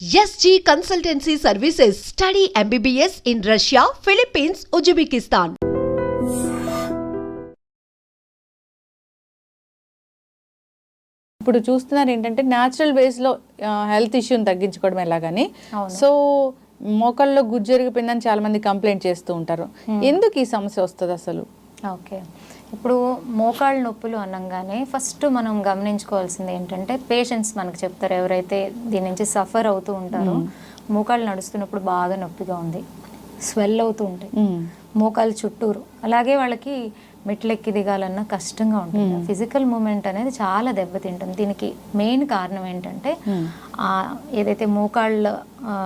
SG Consultancy Services. Study MBBS in Russia, Philippines, Uzbekistan. ఇప్పుడు చూస్తున్నారు ఏంటంటే న్యాచురల్ వేస్లో హెల్త్ ఇష్యూని తగ్గించుకోవడం ఎలాగని. సో మోకాల్లో గుజ్జు జరిగిపోయిందని చాలా మంది కంప్లైంట్ చేస్తూ ఉంటారు. ఎందుకు ఈ సమస్య వస్తుంది అసలు? ఓకే, ఇప్పుడు మోకాళ్ళ నొప్పులు అనగానే ఫస్ట్ మనం గమనించుకోవాల్సింది ఏంటంటే పేషెంట్స్ మనకు చెప్తారు, ఎవరైతే దీని నుంచి సఫర్ అవుతూ ఉంటారో మోకాళ్ళు నడుస్తున్నప్పుడు బాగా నొప్పిగా ఉంది, స్వెల్ అవుతూ ఉంటాయి మోకాళ్ళ చుట్టూరు, అలాగే వాళ్ళకి మెట్లెక్కి దిగాలన్నా కష్టంగా ఉంటుంది. ఫిజికల్ మూమెంట్ అనేది చాలా దెబ్బతింటుంది. దీనికి మెయిన్ కారణం ఏంటంటే ఏదైతే మోకాళ్ళ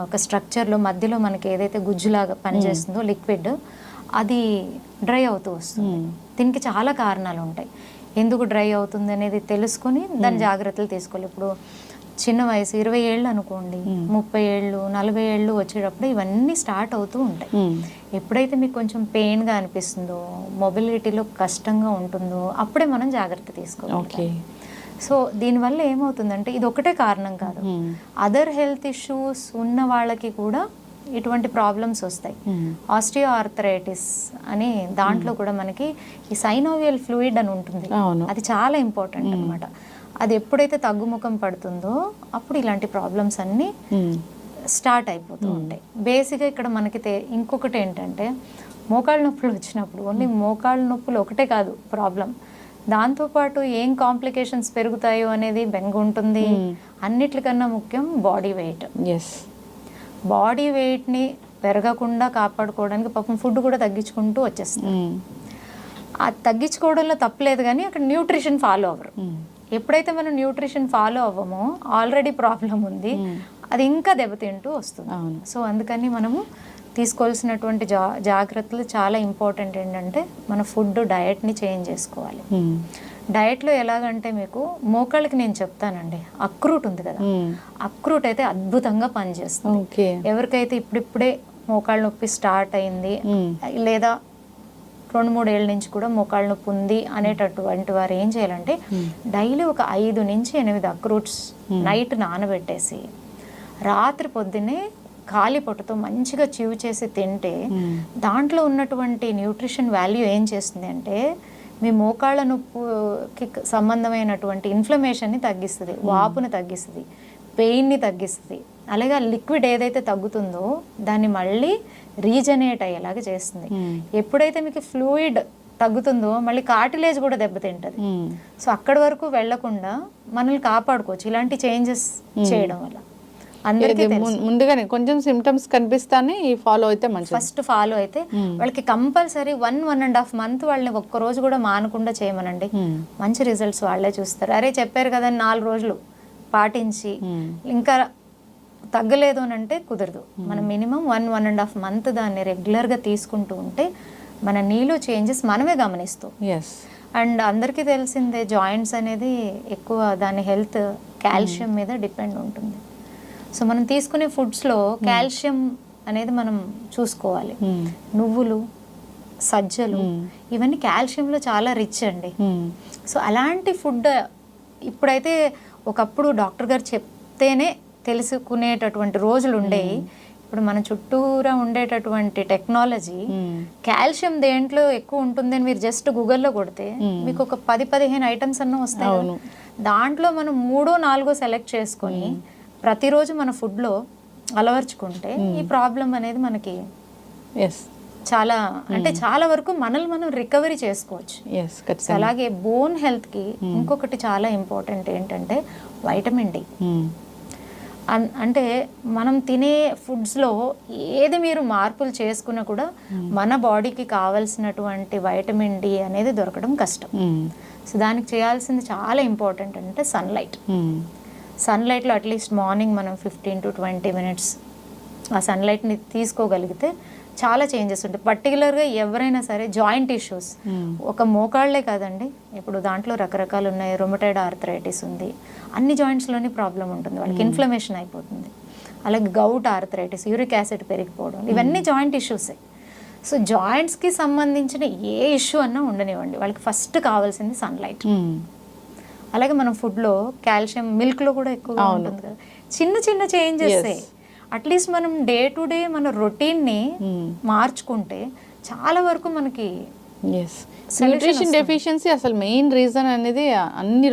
ఒక స్ట్రక్చర్లో మధ్యలో మనకి ఏదైతే గుజ్జులాగా పనిచేస్తుందో లిక్విడ్, అది డ్రై అవుతూ వస్తుంది. దీనికి చాలా కారణాలు ఉంటాయి. ఎందుకు డ్రై అవుతుంది అనేది తెలుసుకొని దాని జాగ్రత్తలు తీసుకోవాలి. ఇప్పుడు చిన్న వయసు 20 ఏళ్ళు అనుకోండి, 30 ఏళ్ళు 40 ఏళ్ళు వచ్చేటప్పుడు ఇవన్నీ స్టార్ట్ అవుతూ ఉంటాయి. ఎప్పుడైతే మీకు కొంచెం పెయిన్గా అనిపిస్తుందో, మొబిలిటీలో కష్టంగా ఉంటుందో, అప్పుడే మనం జాగ్రత్త తీసుకోవాలి. సో దీనివల్ల ఏమవుతుందంటే ఇది ఒకటే కారణం కాదు, అదర్ హెల్త్ ఇష్యూస్ ఉన్న వాళ్ళకి కూడా ఇటువంటి ప్రాబ్లమ్స్ వస్తాయి. ఆస్టియో ఆర్థరైటిస్ అని దాంట్లో కూడా మనకి ఈ సైనోవియల్ ఫ్లూయిడ్ అని ఉంటుంది, అది చాలా ఇంపార్టెంట్ అనమాట. అది ఎప్పుడైతే తగ్గుముఖం పడుతుందో అప్పుడు ఇలాంటి ప్రాబ్లమ్స్ అన్నీ స్టార్ట్ అయిపోతూ ఉంటాయి. బేసిక్గా ఇక్కడ మనకి ఇంకొకటి ఏంటంటే మోకాళ్ళ నొప్పులు వచ్చినప్పుడు ఓన్లీ మోకాళ్ళ నొప్పులు ఒకటే కాదు ప్రాబ్లం, దాంతోపాటు ఏం కాంప్లికేషన్స్ పెరుగుతాయో అనేది బెంగ ఉంటుంది. అన్నిటికన్నా ముఖ్యం బాడీ వెయిట్. బాడీ వెయిట్ని పెరగకుండా కాపాడుకోవడానికి పాపం ఫుడ్ కూడా తగ్గించుకుంటూ వచ్చేస్తుంది. అది తగ్గించుకోవడంలో తప్పలేదు, కానీ అక్కడ న్యూట్రిషన్ ఫాలో అవ్వరు. ఎప్పుడైతే మనం న్యూట్రిషన్ ఫాలో అవ్వమో ఆల్రెడీ ప్రాబ్లం ఉంది, అది ఇంకా దెబ్బతింటూ వస్తుంది. సో అందుకని మనము తీసుకోవాల్సినటువంటి జాగ్రత్తలు చాలా ఇంపార్టెంట్. ఏంటంటే మన ఫుడ్ డయట్ని చేంజ్ చేసుకోవాలి. డయట్లో ఎలాగంటే మీకు మోకాళ్ళకి నేను చెప్తానండి, అక్రూట్ ఉంది కదా, అక్రూట్ అయితే అద్భుతంగా పనిచేస్తుంది. ఎవరికైతే ఇప్పుడిప్పుడే మోకాళ్ళ నొప్పి స్టార్ట్ అయింది లేదా 2-3 ఏళ్ళ నుంచి కూడా మోకాళ్ళ నొప్పి ఉంది అనేటటువంటి వారు ఏం చేయాలంటే డైలీ ఒక 5 నుంచి 8 అక్రూట్స్ నైట్ నానబెట్టేసి రాత్రి పొద్దున్నే ఖాళీ పొట్టతో మంచిగా చివ్ చేసి తింటే దాంట్లో ఉన్నటువంటి న్యూట్రిషన్ వాల్యూ ఏం చేస్తుంది అంటే మీ మోకాళ్ళ నొప్పికి సంబంధమైనటువంటి ఇన్ఫ్లమేషన్ని తగ్గిస్తుంది, వాపుని తగ్గిస్తుంది, పెయిన్ని తగ్గిస్తుంది. అలాగే లిక్విడ్ ఏదైతే తగ్గుతుందో దాన్ని మళ్ళీ రీజనరేట్ అయ్యేలాగా చేస్తుంది. ఎప్పుడైతే మీకు ఫ్లూయిడ్ తగ్గుతుందో మళ్ళీ కార్టిలేజ్ కూడా దెబ్బతింటుంది. సో అక్కడి వరకు వెళ్లకుండా మనల్ని కాపాడుకోవచ్చు ఇలాంటి చేంజెస్ చేయడం వల్ల. అందరికీ ముందుగానే కొంచెం సిమ్టమ్స్ కనిపిస్తానే ఫాలో అయితే మంచిది. ఫస్ట్ ఫాలో అయితే వాళ్ళకి కంపల్సరీ 1.5 మంత్ వాళ్ళని ఒక్కరోజు కూడా మానకుండా చేయమనండి, మంచి రిజల్ట్స్ వాళ్ళే చూస్తారు. అరే చెప్పారు కదా 4 రోజులు పాటించి ఇంకా తగ్గలేదు అని అంటే కుదరదు. మనం మినిమం 1.5 మంత్ దాన్ని రెగ్యులర్గా తీసుకుంటూ ఉంటే మన నీలో చేంజెస్ మనమే గమనిస్తాం. అండ్ అందరికీ తెలిసిందే జాయింట్స్ అనేది ఎక్కువ దాని హెల్త్ కాల్షియం మీద డిపెండ్ ఉంటుంది. సో మనం తీసుకునే ఫుడ్స్లో కాల్షియం అనేది మనం చూసుకోవాలి. నువ్వులు, సజ్జలు ఇవన్నీ కాల్షియంలో చాలా రిచ్ అండి. సో అలాంటి ఫుడ్ ఇప్పుడైతే ఒకప్పుడు డాక్టర్ గారు చెప్తేనే తెలుసుకునేటటువంటి రోజులు ఉండేవి. ఇప్పుడు మన చుట్టూరా ఉండేటటువంటి టెక్నాలజీ కాల్షియం దేంట్లో ఎక్కువ ఉంటుంది అని మీరు జస్ట్ గూగుల్లో కొడితే మీకు ఒక 10-15 ఐటమ్స్ అన్న వస్తాయి. దాంట్లో మనం 3-4 సెలెక్ట్ చేసుకొని ప్రతిరోజు మన ఫుడ్లో అలవర్చుకుంటే ఈ ప్రాబ్లం అనేది మనకి చాలా అంటే చాలా వరకు మనల్ని మనం రికవరీ చేసుకోవచ్చు. అలాగే బోన్ హెల్త్కి ఇంకొకటి చాలా ఇంపార్టెంట్ ఏంటంటే వైటమిన్ డి. అంటే మనం తినే ఫుడ్స్లో ఏది మీరు మార్పులు చేసుకున్నా కూడా మన బాడీకి కావాల్సినటువంటి వైటమిన్ డి అనేది దొరకడం కష్టం. సో దానికి చేయాల్సింది చాలా ఇంపార్టెంట్ అంటే సన్లైట్. సన్లైట్లో అట్లీస్ట్ మార్నింగ్ మనం 15 to 20 minutes ఆ సన్లైట్ని తీసుకోగలిగితే చాలా చేంజెస్ ఉంటాయి. పర్టికులర్గా ఎవరైనా సరే జాయింట్ ఇష్యూస్, ఒక మోకాళ్ళే కాదండి, ఇప్పుడు దాంట్లో రకరకాలు ఉన్నాయి. రొమటైడ్ ఆర్థరైటిస్ ఉంది, అన్ని జాయింట్స్లోని ప్రాబ్లం ఉంటుంది, వాళ్ళకి ఇన్ఫ్లమేషన్ అయిపోతుంది. అలాగే గౌట్ ఆర్థరైటిస్, యూరిక్ యాసిడ్ పెరిగిపోవడం, ఇవన్నీ జాయింట్ ఇష్యూసే. సో జాయింట్స్కి సంబంధించిన ఏ ఇష్యూ అన్నా ఉండనివ్వండి, వాళ్ళకి ఫస్ట్ కావాల్సింది సన్లైట్. అలాగే మనం ఫుడ్లో కాల్షియం మిల్క్లో కూడా ఎక్కువగా ఉంటుంది కదా, చిన్న చిన్న చేంజెస్. అట్లీస్ట్ మనం డే టు డే మన రొటీన్ని మార్చుకుంటే చాలా వరకు మనకి న్యూట్రిషన్ డెఫిషియన్సీ అసలు మెయిన్ రీజన్ అనేది అన్ని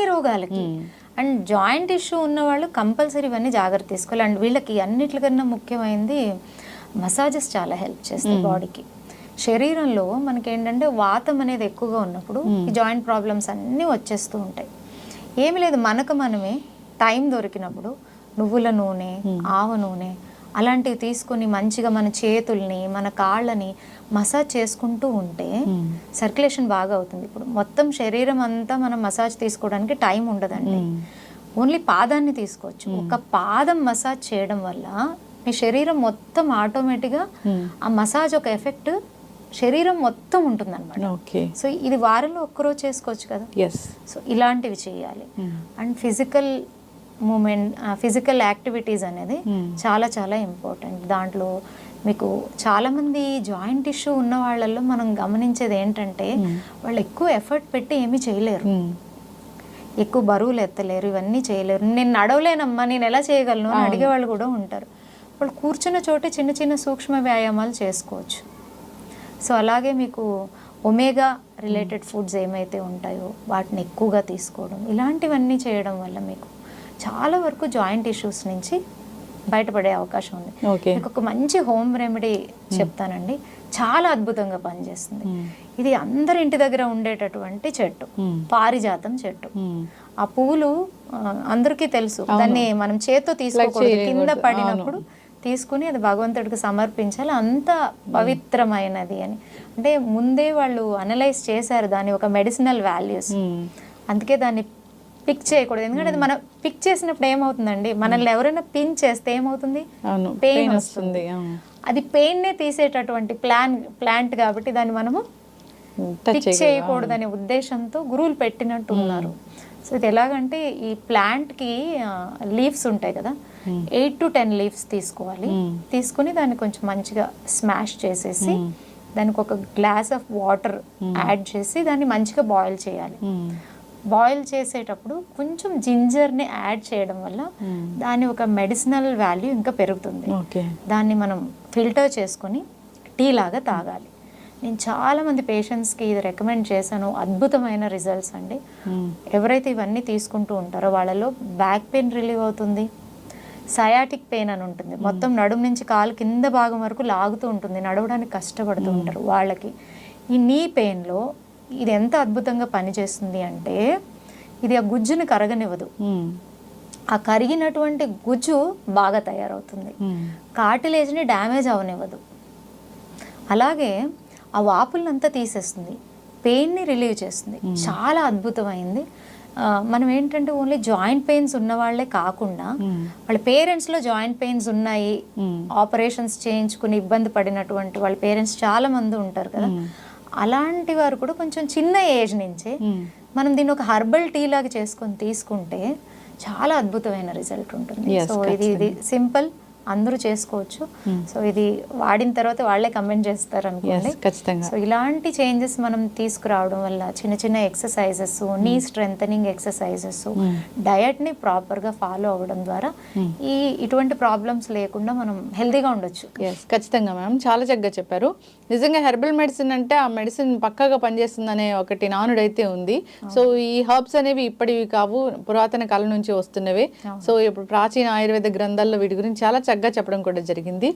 రోగాలకి. అండ్ జాయింట్ ఇష్యూ ఉన్న వాళ్ళు కంపల్సరీ ఇవన్నీ జాగ్రత్త తీసుకోవాలి. అండ్ వీళ్ళకి అన్నిటికన్నా ముఖ్యమైనది మసాజెస్ చాలా హెల్ప్ చేస్తాయి బాడీకి. శరీరంలో మనకి ఏంటంటే వాతం అనేది ఎక్కువగా ఉన్నప్పుడు ఈ జాయింట్ ప్రాబ్లమ్స్ అన్నీ వచ్చేస్తూ ఉంటాయి. ఏమి లేదు, మనమే టైం దొరికినప్పుడు నువ్వుల నూనె, ఆవ నూనె అలాంటివి తీసుకొని మంచిగా మన చేతుల్ని, మన కాళ్ళని మసాజ్ చేసుకుంటూ ఉంటే సర్క్యులేషన్ బాగా అవుతుంది. ఇప్పుడు మొత్తం శరీరం అంతా మనం మసాజ్ తీసుకోవడానికి టైం ఉండదండి. ఓన్లీ పాదాన్ని తీసుకోవచ్చు. ఒక పాదం మసాజ్ చేయడం వల్ల మీ శరీరం మొత్తం ఆటోమేటిక్గా ఆ మసాజ్ ఒక ఎఫెక్ట్ శరీరం మొత్తం ఉంటుంది అనమాట. సో ఇది వారంలో ఒక్కరోజు చేసుకోవచ్చు కదా. సో ఇలాంటివి చేయాలి. And physical movement, physical activities అనేది చాలా చాలా ఇంపార్టెంట్. దాంట్లో మీకు చాలామంది జాయింట్ ఇష్యూ ఉన్న వాళ్ళల్లో మనం గమనించేది ఏంటంటే వాళ్ళు ఎక్కువ ఎఫర్ట్ పెట్టి ఏమీ చేయలేరు, ఎక్కువ బరువులు ఎత్తలేరు, ఇవన్నీ చేయలేరు. నేను నడవలేనమ్మా, నేను ఎలా చేయగలను అని అడిగే వాళ్ళు కూడా ఉంటారు. వాళ్ళు కూర్చున్న చోటే చిన్న చిన్న సూక్ష్మ వ్యాయామాలు చేసుకోవచ్చు. సో అలాగే మీకు ఒమేగా రిలేటెడ్ ఫుడ్స్ ఏమైతే ఉంటాయో వాటిని ఎక్కువగా తీసుకోవడం, ఇలాంటివన్నీ చేయడం వల్ల మీకు చాలా వరకు జాయింట్ ఇష్యూస్ నుంచి బయటపడే అవకాశం ఉంది. మీకు ఒక మంచి హోమ్ రెమెడీ చెప్తానండి, చాలా అద్భుతంగా పనిచేస్తుంది. ఇది అందరి ఇంటి దగ్గర ఉండేటటువంటి చెట్టు, పారిజాతం చెట్టు. ఆ పువ్వులు అందరికీ తెలుసు, దాన్ని మనం చేత్తో తీసుకోకూడదు, కింద పడినప్పుడు తీసుకుని అది భగవంతుడికి సమర్పించాలి, అంత పవిత్రమైనది అని. అంటే ముందే వాళ్ళు అనలైజ్ చేశారు దాని ఒక మెడిసినల్ వాల్యూస్. అందుకే దాన్ని పిక్ చేయకూడదు. ఎందుకంటే అది మనం పిక్ చేసినప్పుడు ఏమవుతుందండి, మనల్ని ఎవరైనా పిన్ చేస్తే ఏమవుతుంది, పెయిన్ వస్తుంది. అది పెయిన్నే తీసేటటువంటి ప్లాంట్ కాబట్టి దాన్ని మనము పిక్ చేయకూడదనే ఉద్దేశంతో గురువులు పెట్టినట్టు ఉన్నారు. సో ఇది ఎలాగంటే ఈ ప్లాంట్కి లీవ్స్ ఉంటాయి కదా, 8 to 10 లీవ్స్ తీసుకోవాలి. తీసుకుని దాన్ని కొంచెం మంచిగా స్మాష్ చేసేసి దానికి ఒక గ్లాస్ ఆఫ్ వాటర్ యాడ్ చేసి దాన్ని మంచిగా బాయిల్ చేయాలి. బాయిల్ చేసేటప్పుడు కొంచెం జింజర్ని యాడ్ చేయడం వల్ల దాని ఒక మెడిసినల్ వాల్యూ ఇంకా పెరుగుతుంది. దాన్ని మనం ఫిల్టర్ చేసుకొని టీ లాగా తాగాలి. నేను చాలామంది పేషెంట్స్కి ఇది రికమెండ్ చేశాను, అద్భుతమైన రిజల్ట్స్ అండి. ఎవరైతే ఇవన్నీ తీసుకుంటూ ఉంటారో వాళ్ళలో బ్యాక్ పెయిన్ రిలీవ్ అవుతుంది, సయాటిక్ పెయిన్ అని ఉంటుంది, మొత్తం నడుము నుంచి కాలు కింద భాగం వరకు లాగుతూ ఉంటుంది, నడవడానికి కష్టపడుతూ ఉంటారు వాళ్ళకి. ఈ నీ పెయిన్లో ఇది ఎంత అద్భుతంగా పనిచేస్తుంది అంటే ఇది ఆ గుజ్జుని కరగనివ్వదు, ఆ కరిగినటువంటి గుజ్జు బాగా తయారవుతుంది, కార్టిలేజ్ని డ్యామేజ్ అవనివ్వదు, అలాగే ఆ వాపులంతా తీసేస్తుంది, పెయిన్ని రిలీవ్ చేస్తుంది. చాలా అద్భుతమైంది. మనం ఏంటంటే ఓన్లీ జాయింట్ పెయిన్స్ ఉన్న వాళ్ళే కాకుండా వాళ్ళ పేరెంట్స్లో జాయింట్ పెయిన్స్ ఉన్నాయి, ఆపరేషన్స్ చేయించుకుని ఇబ్బంది పడినటువంటి వాళ్ళ పేరెంట్స్ చాలా మంది ఉంటారు కదా, అలాంటి వారు కూడా కొంచెం చిన్న ఏజ్ నుంచే మనం దీన్ని ఒక హర్బల్ టీ లాగా చేసుకొని తీసుకుంటే చాలా అద్భుతమైన రిజల్ట్ ఉంటుంది. సో ఇది సింపుల్, అందరూ చేసుకోవచ్చు. సో ఇది వాడిన తర్వాత వాళ్ళే కమెంట్ చేస్తారు అనుకోండి. సో ఇలాంటి చేంజెస్ మనం తీసుకురావడం వల్ల చిన్న చిన్న ఎక్సర్సైజెస్, నీ స్ట్రెంథనింగ్ ఎక్సర్సైజెస్, డయట్ని ప్రాపర్గా ఫాలో అవ్వడం ద్వారా ఇటువంటి ప్రాబ్లమ్స్ లేకుండా మనం హెల్తీగా ఉండొచ్చు. ఖచ్చితంగా మ్యామ్, చాలా చక్కగా చెప్పారు. నిజంగా హెర్బల్ మెడిసిన్ అంటే ఆ మెడిసిన్ పక్కాగా పనిచేస్తుందనే ఒకటి నానుడైతే ఉంది. సో ఈ హర్బ్స్ అనేవి ఇప్పటివి కావు, పురాతన కాలం నుంచి వస్తున్నవే. సో ఇప్పుడు ప్రాచీన ఆయుర్వేద గ్రంథాల్లో వీటి గురించి చాలా చక్కగా చెప్పడం కూడా జరిగింది.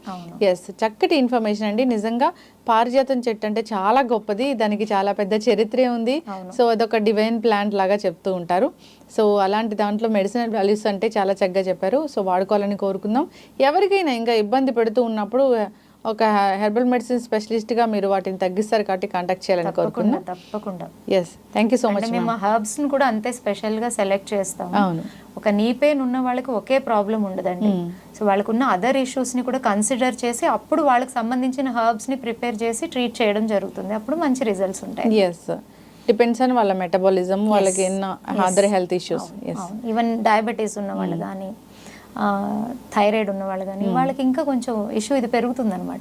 చక్కటి ఇన్ఫర్మేషన్ అండి. నిజంగా పారిజాతం చెట్టు అంటే చాలా గొప్పది, దానికి చాలా పెద్ద చరిత్రే ఉంది. సో అదొక డివైన్ ప్లాంట్ లాగా చెప్తూ ఉంటారు. సో అలాంటి దాంట్లో మెడిసినల్ వాల్యూస్ అంటే చాలా చక్కగా చెప్పారు. సో వాడుకోవాలని కోరుకుందాం. ఎవరికైనా ఇంకా ఇబ్బంది పెడుతూ ఉన్నప్పుడు ఒక హెర్బల్ మెడిసిన్ స్పెషలిస్ట్గా మీరు వాటిని తగ్గిస్తారు కాబట్టి కాంటాక్ట్ చేయాలని కోరుకుంటున్నాం. తప్పకుండా. Thank you so much. మేము హర్బ్స్ని కూడా అంతే స్పెషల్గా సెలెక్ట్ చేస్తాం. అవును, ఒక నీ పెయిన్ ఉన్న వాళ్ళకి ఒకే ప్రాబ్లం ఉండదండి. సో వాళ్ళకున్న అదర్ ఇష్యూస్ని కూడా కన్సిడర్ చేసి అప్పుడు వాళ్ళకి సంబంధించిన హర్బ్స్ని ప్రిపేర్ చేసి ట్రీట్ చేయడం జరుగుతుంది. అప్పుడు మంచి రిజల్ట్స్ ఉంటాయి. డిపెండ్స్ ఆన్ వాళ్ళ మెటబాలిజం, వాళ్ళకి ఎన్నో other health issues, even diabetes ఉన్న వాళ్ళు కానీ, థైరాయిడ్ ఉన్న వాళ్ళు కానీ, వాళ్ళకి ఇంకా కొంచెం ఇష్యూ ఇది పెరుగుతుంది అనమాట.